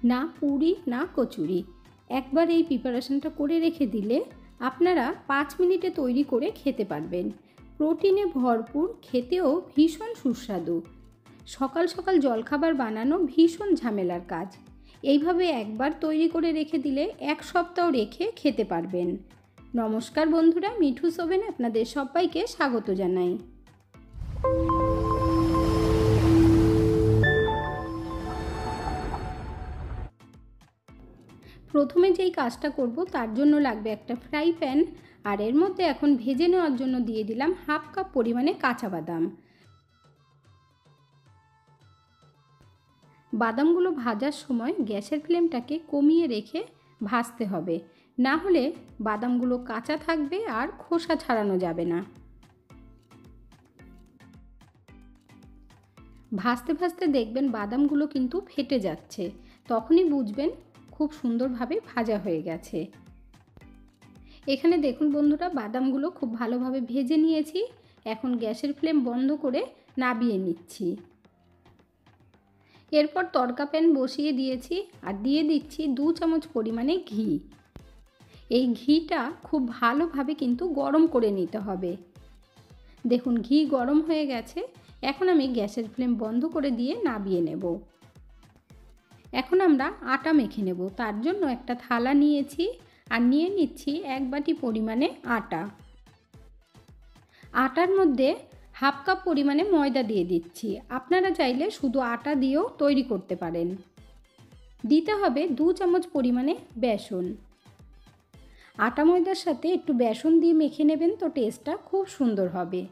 না পুরি না কচুরি। একবার এই প্রিপারেশনটা করে রেখে দিলে আপনারা 5 মিনিটে তৈরি করে খেতে পারবেন। প্রোটিনে ভরপুর, খেতেও ভীষণ সুস্বাদু। সকাল সকাল জলখাবার বানানো ভীষণ ঝামেলার কাজ। এইভাবে একবার তৈরি করে রেখে দিলে 1 সপ্তাহ রেখে খেতে পারবেন। নমস্কার বন্ধুরা, মিঠুস ওভেনে আপনাদের সবাইকে স্বাগত জানাই। প্রথমে যেই কাজটা করব তার জন্য লাগবে একটা ফ্রাই প্যান, আর এর মধ্যে এখন ভেজে নেওয়ার জন্য দিয়ে দিলাম 1/2 কাপ পরিমাণে কাঁচা বাদাম। বাদামগুলো ভাজার সময় গ্যাসের ফ্লেমটাকে কমিয়ে রেখে ভাজতে হবে, না হলে বাদামগুলো কাঁচা থাকবে আর খোসা ছাড়ানো যাবে না। ভাজতে ভাজতে দেখবেন বাদামগুলো কিন্তু ফেটে যাচ্ছে, তখনই বুঝবেন খুব সুন্দরভাবে ভাজা হয়ে গেছে। এখানে দেখুন বন্ধুরা, বাদামগুলো খুব ভালোভাবে ভেজে নিয়েছি। এখন গ্যাসের ফ্লেম বন্ধ করে নামিয়ে নিচ্ছি। এরপর তড়কা প্যান বসিয়ে দিয়েছি আর দিয়ে দিচ্ছি 2 চামচ পরিমাণে ঘি। এই ঘিটা খুব ভালোভাবে কিন্তু গরম করে নিতে হবে। দেখুন ঘি গরম হয়ে গেছে। এখন আমি গ্যাসের ফ্লেম বন্ধ করে দিয়ে নামিয়ে নেব। এখন আমরা আটা মেখে নেব। তার জন্য একটা থালা নিয়েছি আর নিয়ে নিচ্ছি 1 বাটি পরিমাণে আটা। আটার মধ্যে 1/2 কাপ পরিমাণে ময়দা দিয়ে দিচ্ছি। আপনারা চাইলে শুধু আটা দিয়েও তৈরি করতে পারেন। দিতে হবে 2 চামচ পরিমাণে বেসন। আটা ময়দার সাথে একটু বেসন দিয়ে মেখে নেবেন, তো টেস্টটা খুব সুন্দর হবে।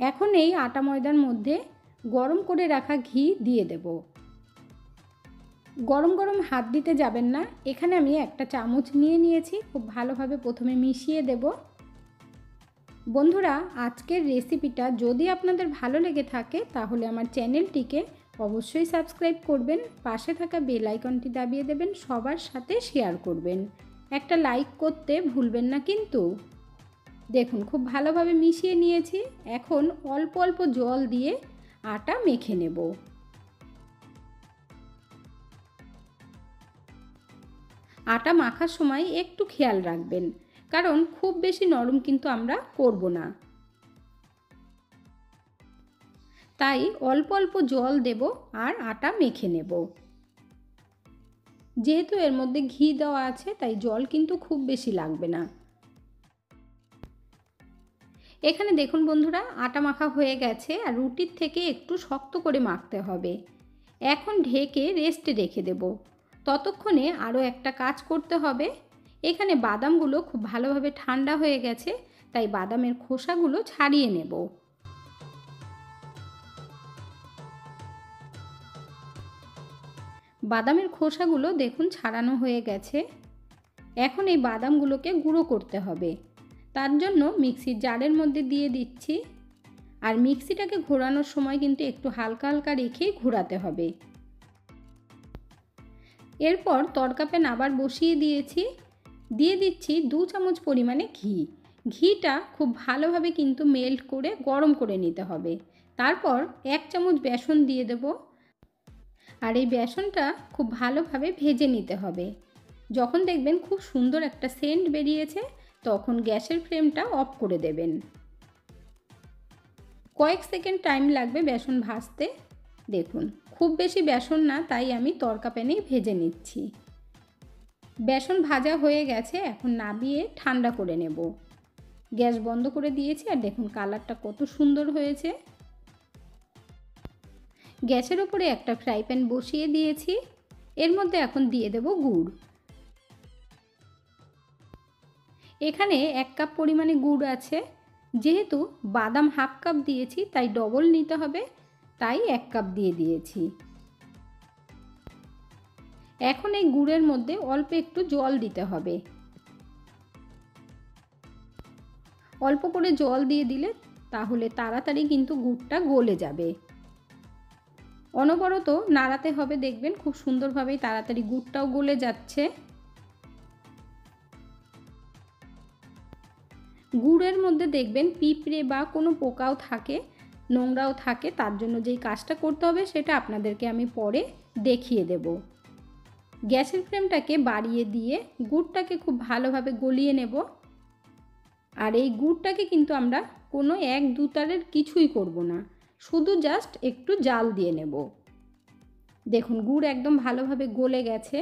এখন এই আটা ময়দার মধ্যে গরম করে রাখা ঘি দিয়ে দেব। গরম গরম হাত দিতে যাবেন না। এখানে আমি একটা চামচ নিয়ে নিয়েছি। খুব ভালোভাবে প্রথমে মিশিয়ে দেব। বন্ধুরা, আজকের রেসিপিটা যদি আপনাদের ভালো লেগে থাকে তাহলে আমার চ্যানেলটিকে অবশ্যই সাবস্ক্রাইব করবেন, পাশে থাকা বেল আইকনটি দাবিয়ে দেবেন, সবার সাথে শেয়ার করবেন। একটা লাইক করতে ভুলবেন না কিন্তু। দেখুন খুব ভালোভাবে মিশিয়ে নিয়েছি। এখন অল্প অল্প জল দিয়ে আটা মেখে নেব। আটা মাখার সময় একটু খেয়াল রাখবেন, কারণ খুব বেশি নরম কিন্তু আমরা করব না। তাই অল্প অল্প জল দেব আর আটা মেখে নেব। যেহেতু এর মধ্যে ঘি দেওয়া আছে তাই জল কিন্তু খুব বেশি লাগবে না। এখানে দেখুন বন্ধুরা, আটা মাখা হয়ে গেছে আর রুটির থেকে একটু শক্ত করে মাখতে হবে। এখন ঢেকে রেস্টে রেখে দেব। ততক্ষণে আরও একটা কাজ করতে হবে। এখানে বাদামগুলো খুব ভালোভাবে ঠান্ডা হয়ে গেছে, তাই বাদামের খোসাগুলো ছাড়িয়ে নেব। বাদামের খোসাগুলো দেখুন ছাড়ানো হয়ে গেছে। এখন এই বাদামগুলোকে গুঁড়ো করতে হবে। তার জন্য মিক্সির জারের মধ্যে দিয়ে দিচ্ছি। আর মিক্সিটাকে ঘোরানোর সময় কিন্তু একটু হালকা হালকা রেখেই ঘোরাতে হবে। এরপর তড়কা প্যান আবার বসিয়ে দিয়েছি। দিয়ে দিচ্ছি 2 চামচ পরিমাণে ঘি। ঘিটা খুব ভালোভাবে কিন্তু মেল্ট করে গরম করে নিতে হবে। তারপর 1 চামচ বেসন দিয়ে দেব। আর এই বেসনটা খুব ভালোভাবে ভেজে নিতে হবে। যখন দেখবেন খুব সুন্দর একটা সেন্ট বেরিয়েছে, তখন গ্যাসের ফ্লেমটা অফ করে দেবেন। কয়েক সেকেন্ড টাইম লাগবে বেসন ভাজতে। দেখুন খুব বেশি বেসন না, তাই আমি তড়কা প্যানেই ভেজে নিচ্ছি। বেসন ভাজা হয়ে গেছে। এখন নামিয়ে ঠান্ডা করে নেব। গ্যাস বন্ধ করে দিয়েছি আর দেখুন কালারটা কত সুন্দর হয়েছে। গ্যাসের উপরে একটা ফ্রাই প্যান বসিয়ে দিয়েছি। এর মধ্যে এখন দিয়ে দেব গুড়। এখানে 1 কাপ পরিমাণে গুড় আছে। যেহেতু বাদাম 1/2 কাপ দিয়েছি তাই ডবল নিতে হবে, তাই 1 কাপ দিয়ে দিয়েছি। এখন এই গুড়ের মধ্যে অল্প একটু জল দিতে হবে। অল্প করে জল দিয়ে দিলে তাহলে তাড়াতাড়ি কিন্তু গুড়টা গলে যাবে। অনবরত নাড়াতে হবে, দেখবেন খুব সুন্দরভাবেই তাড়াতাড়ি গুড়টাও গলে যাচ্ছে। গুড়ের মধ্যে দেখবেন পিঁপড়ে বা কোনো পোকাও থাকে, নোংরাও থাকে। তার জন্য যেই কাজটা করতে হবে সেটা আপনাদেরকে আমি পরে দেখিয়ে দেব। গ্যাসের ফ্লেমটাকে বাড়িয়ে দিয়ে গুড়টাকে খুব ভালোভাবে গলিয়ে নেব। আর এই গুড়টাকে কিন্তু আমরা কোনো 1-2 তারের কিছুই করব না, শুধু জাস্ট একটু জাল দিয়ে নেব। দেখুন গুড় একদম ভালোভাবে গলে গেছে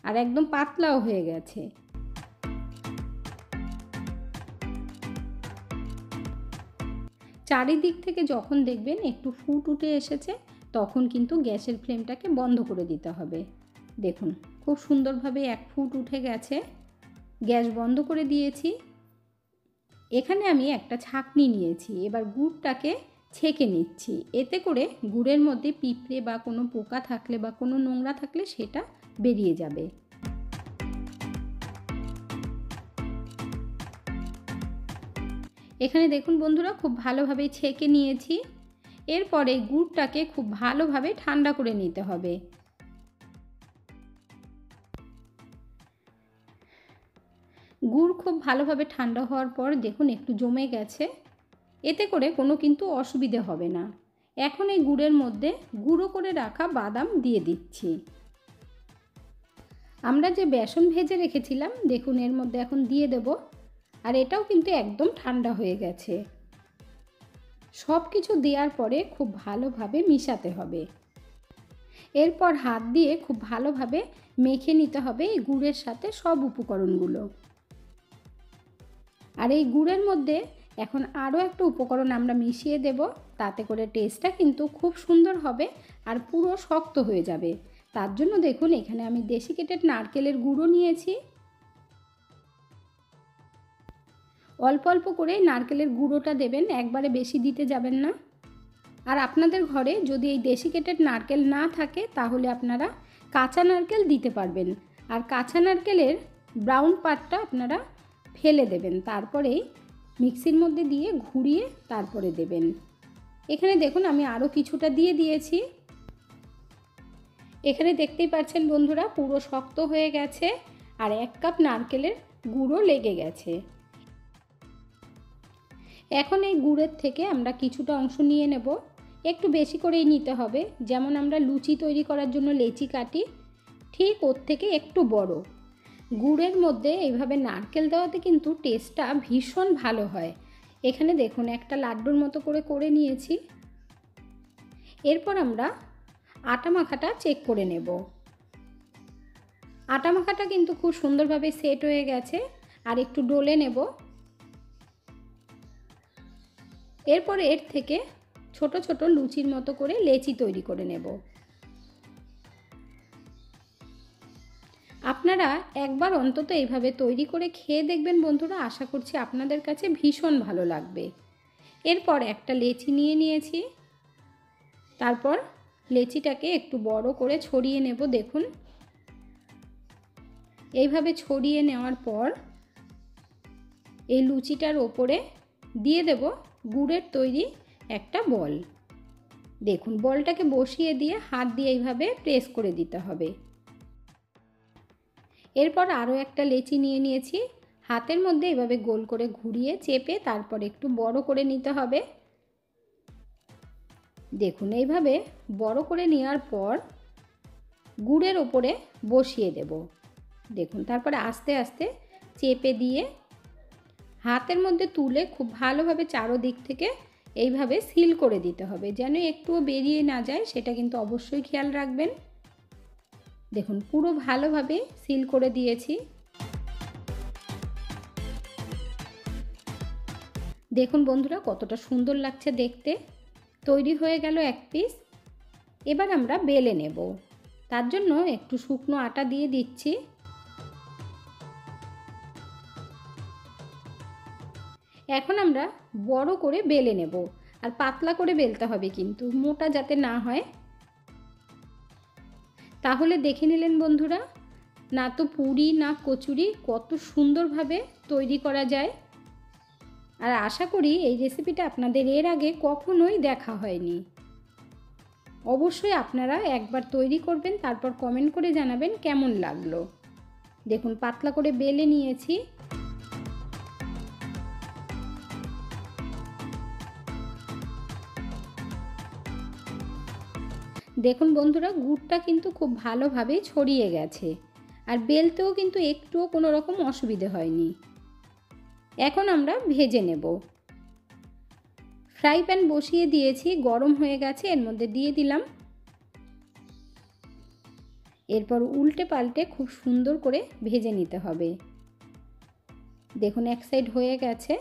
আর একদম পাতলাও হয়ে গেছে। চারিদিক থেকে যখন দেখবেন একটু ফুট উঠে এসেছে, তখন কিন্তু গ্যাসের ফ্লেমটাকে বন্ধ করে দিতে হবে। দেখুন খুব সুন্দরভাবে 1 ফুট উঠে গেছে, গ্যাস বন্ধ করে দিয়েছি। এখানে আমি একটা ছাঁকনি নিয়েছি, এবার গুড়টাকে ছেঁকে নিচ্ছি। এতে করে গুড়ের মধ্যে পিঁপড়ে বা কোনো পোকা থাকলে বা কোনো নোংরা থাকলে সেটা বেরিয়ে যাবে। এখানে দেখুন বন্ধুরা খুব ভালোভাবে ছেঁকে নিয়েছি। এরপরে গুড়টাকে খুব ভালোভাবে ঠান্ডা করে নিতে হবে। গুড় খুব ভালোভাবে ঠান্ডা হওয়ার পর দেখুন একটু জমে গেছে, এতে করে কোনো কিন্তু অসুবিধে হবে না। এখন এই গুড়ের মধ্যে গুঁড়ো করে রাখা বাদাম দিয়ে দিচ্ছি। আমরা যে বেসন ভেজে রেখেছিলাম দেখুন এর মধ্যে এখন দিয়ে দেব। আর এটাও কিন্তু একদম ঠান্ডা হয়ে গেছে। সব কিছু দেওয়ার পরে খুব ভালোভাবে মিশাতে হবে। এরপর হাত দিয়ে খুব ভালোভাবে মেখে নিতে হবে এই গুড়ের সাথে সব উপকরণগুলো। আর এই গুড়ের মধ্যে এখন আরও একটা উপকরণ আমরা মিশিয়ে দেব, তাতে করে টেস্টটা কিন্তু খুব সুন্দর হবে আর পুরো শক্ত হয়ে যাবে। তার জন্য দেখুন এখানে আমি ডেসিকেটেড নারকেলের গুঁড়ো নিয়েছি। অল্প অল্প করে নারকেলের গুঁড়োটা দেবেন, একবারে বেশি দিতে যাবেন না। আর আপনাদের ঘরে যদি এই ডেসিকেটেড নারকেল না থাকে তাহলে আপনারা কাঁচা নারকেল দিতে পারবেন। আর কাঁচা নারকেলের ব্রাউন পার্টটা আপনারা ফেলে দেবেন, তারপরেই মিক্সির মধ্যে দিয়ে ঘুরিয়ে তারপরে দেবেন। এখানে দেখুন আমি আরও কিছুটা দিয়ে দিয়েছি। এখানে দেখতেই পাচ্ছেন বন্ধুরা পুরো শক্ত হয়ে গেছে আর 1 কাপ নারকেলের গুঁড়ো লেগে গেছে। এখন এই গুড়ের থেকে আমরা কিছুটা অংশ নিয়ে নেব, একটু বেশি করেই নিতে হবে। যেমন আমরা লুচি তৈরি করার জন্য লেচি কাটি, ঠিক ওর থেকে একটু বড়। গুড়ের মধ্যে এইভাবে নারকেল দেওয়াতে কিন্তু টেস্টটা ভীষণ ভালো হয়। এখানে দেখুন একটা লাড্ডুর মতো করে নিয়েছি। এরপর আমরা আটা মাখাটা চেক করে নেব। আটা মাখাটা কিন্তু খুব সুন্দরভাবে সেট হয়ে গেছে, আর একটু ডলে নেব। এরপর এর থেকে ছোট ছোট লুচির মতো করে লেচি তৈরি করে নেব। আপনারা একবার অন্তত এইভাবে তৈরি করে খেয়ে দেখবেন বন্ধুরা, আশা করছি আপনাদের কাছে ভীষণ ভালো লাগবে। এরপর একটা লেচি নিয়ে নিয়েছি, তারপর লেচিটাকে একটু বড় করে ছড়িয়ে নেব। দেখুন এইভাবে ছড়িয়ে নেওয়ার পর এই লুচিটার ওপরে দিয়ে দেব গুড়ের তৈরি একটা বল। দেখুন বলটাকে বসিয়ে দিয়ে হাত দিয়ে এইভাবে প্রেস করে দিতে হবে। এরপর আরও একটা লেচি নিয়ে নিয়েছি, হাতের মধ্যে এইভাবে গোল করে ঘুরিয়ে চেপে তারপর একটু বড় করে নিতে হবে। দেখুন এইভাবে বড় করে নেওয়ার পর গুড়ের ওপরে বসিয়ে দেব। দেখুন তারপরে আস্তে আস্তে চেপে দিয়ে হাতের মধ্যে তুলে খুব ভালোভাবে চারোদিক থেকে এইভাবে সিল করে দিতে হবে, যেন একটুও বেরিয়ে না যায়, সেটা কিন্তু অবশ্যই খেয়াল রাখবেন। দেখুন পুরো ভালোভাবে সিল করে দিয়েছি। দেখুন বন্ধুরা কতটা সুন্দর লাগছে দেখতে। তৈরি হয়ে গেল 1 পিস। এবার আমরা বেলে নেব, তার জন্য একটু শুকনো আটা দিয়ে দিচ্ছি। এখন আমরা বড় করে বেলে নেব, আর পাতলা করে বেলতে হবে কিন্তু, মোটা যাতে না হয়। তাহলে দেখে নিলেন বন্ধুরা, না তো পুরি না কচুরি কত সুন্দরভাবে তৈরি করা যায়। আর আশা করি এই রেসিপিটা আপনাদের এর আগে কখনোই দেখা হয়নি। অবশ্যই আপনারা একবার তৈরি করবেন, তারপর কমেন্ট করে জানাবেন কেমন লাগলো। দেখুন পাতলা করে বেলে নিয়েছি। দেখুন বন্ধুরা, গুড়টা কিন্তু খুব ভালোভাবে ছড়িয়ে গেছে, আর বেলতেও কিন্তু একটুও কোনো রকম অসুবিধে হয়নি। এখন আমরা ভেজে নেব। ফ্রাই প্যান বসিয়ে দিয়েছি, গরম হয়ে গেছে, এর মধ্যে দিয়ে দিলাম। এরপর উল্টে পাল্টে খুব সুন্দর করে ভেজে নিতে হবে। দেখুন এক সাইড হয়ে গেছে,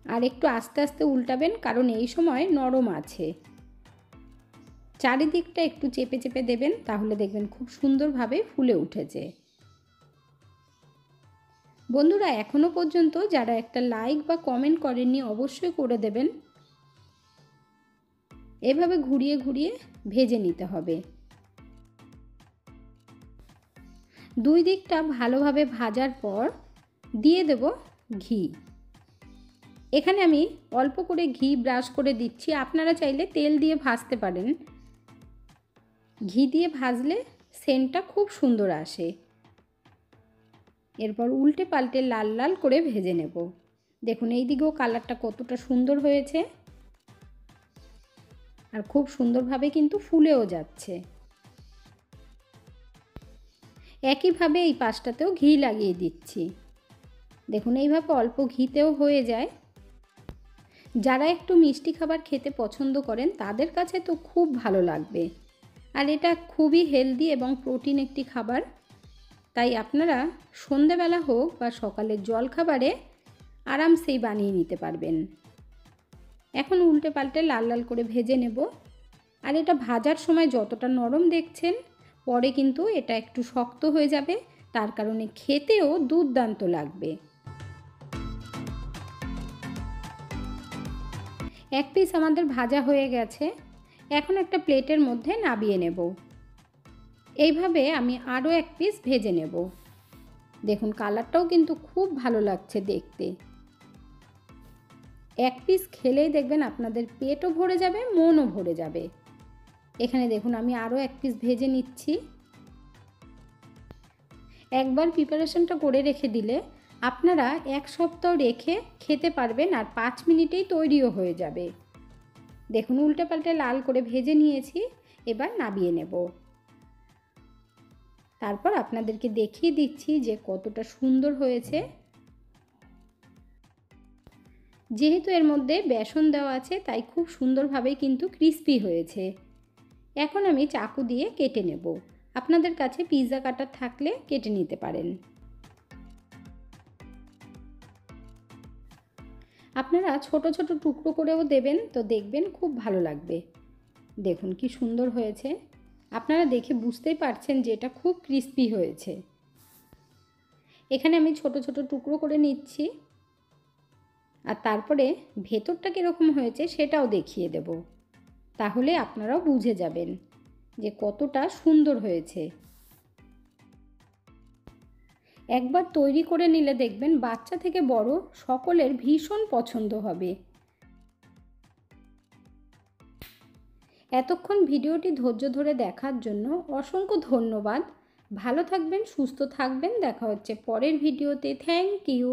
আর একটু আস্তে আস্তে উল্টাবেন, কারণ এই সময় নরম আছে। চারিদিকটা একটু চেপে চেপে দেবেন, তাহলে দেখবেন খুব সুন্দরভাবে ফুলে উঠেছে। বন্ধুরা, এখনো পর্যন্ত যারা একটা লাইক বা কমেন্ট করেননি অবশ্যই করে দেবেন। এভাবে ঘুরিয়ে ঘুরিয়ে ভেজে নিতে হবে। দুই দিকটা ভালোভাবে ভাজার পর দিয়ে দেব ঘি। এখানে আমি অল্প করে ঘি ব্রাশ করে দিচ্ছি, আপনারা চাইলে তেল দিয়ে ভাজতে পারেন। ঘি দিয়ে ভাজলে সেন্টটা খুব সুন্দর আসে। এরপর উল্টে পাল্টে লাল লাল করে ভেজে নেব। দেখুন এই দিকেও কালারটা কতটা সুন্দর হয়েছে, আর খুব সুন্দরভাবে কিন্তু ফুলেও যাচ্ছে। একইভাবে এই পাশটাতেও ঘি লাগিয়ে দিচ্ছি। দেখুন এইভাবে অল্প ঘিতেও হয়ে যায়। যারা একটু মিষ্টি খাবার খেতে পছন্দ করেন তাদের কাছে তো খুব ভালো লাগবে, আর এটা খুবই হেলদি এবং প্রোটিন একটি খাবার। তাই আপনারা সন্ধেবেলা হোক বা সকালের জলখাবারে আরামসেই বানিয়ে নিতে পারবেন। এখন উল্টে পাল্টে লাল লাল করে ভেজে নেব। আর এটা ভাজার সময় যতটা নরম দেখছেন, পরে কিন্তু এটা একটু শক্ত হয়ে যাবে, তার কারণে খেতেও দুর্দান্ত লাগবে। এক পিস আমাদের ভাজা হয়ে গেছে, এখন একটা প্লেটের মধ্যে নামিয়ে নেব। এইভাবে আমি আরও এক পিস ভেজে নেব। দেখুন কালারটাও কিন্তু খুব ভালো লাগছে দেখতে। এক পিস খেলেই দেখবেন আপনাদের পেটও ভরে যাবে, মনও ভরে যাবে। এখানে দেখুন আমি আরও এক পিস ভেজে নিচ্ছি। একবার প্রিপারেশনটা করে রেখে দিলে আপনারা এক সপ্তাহ রেখে খেতে পারবেন, আর 5 মিনিটেই তৈরিও হয়ে যাবে। দেখুন উল্টে পাল্টে লাল করে ভেজে নিয়েছি, এবার নামিয়ে নেব। তারপর আপনাদেরকে দেখিয়ে দিচ্ছি যে কতটা সুন্দর হয়েছে। যেহেতু এর মধ্যে বেসন দেওয়া আছে, তাই খুব সুন্দরভাবে কিন্তু ক্রিস্পি হয়েছে। এখন আমি চাকু দিয়ে কেটে নেব। আপনাদের কাছে পিৎজা কাটার থাকলে কেটে নিতে পারেন। আপনারা ছোট ছোট টুকরো করেও দেবেন, তো দেখবেন খুব ভালো লাগবে। দেখুন কি সুন্দর হয়েছে। আপনারা দেখে বুঝতেই পারছেন যে এটা খুব ক্রিস্পি হয়েছে। এখানে আমি ছোট ছোট টুকরো করে নিচ্ছি, আর তারপরে ভেতরটা কীরকম হয়েছে সেটাও দেখিয়ে দেব। তাহলে আপনারাও বুঝে যাবেন যে কতটা সুন্দর হয়েছে। একবার তৈরি করে নিলে দেখবেন বাচ্চা থেকে বড় সকলের ভীষণ পছন্দ হবে। এতক্ষণ ভিডিওটি ধৈর্য ধরে দেখার জন্য অসংখ্য ধন্যবাদ। ভালো থাকবেন, সুস্থ থাকবেন। দেখা হচ্ছে পরের ভিডিওতে। Thank you.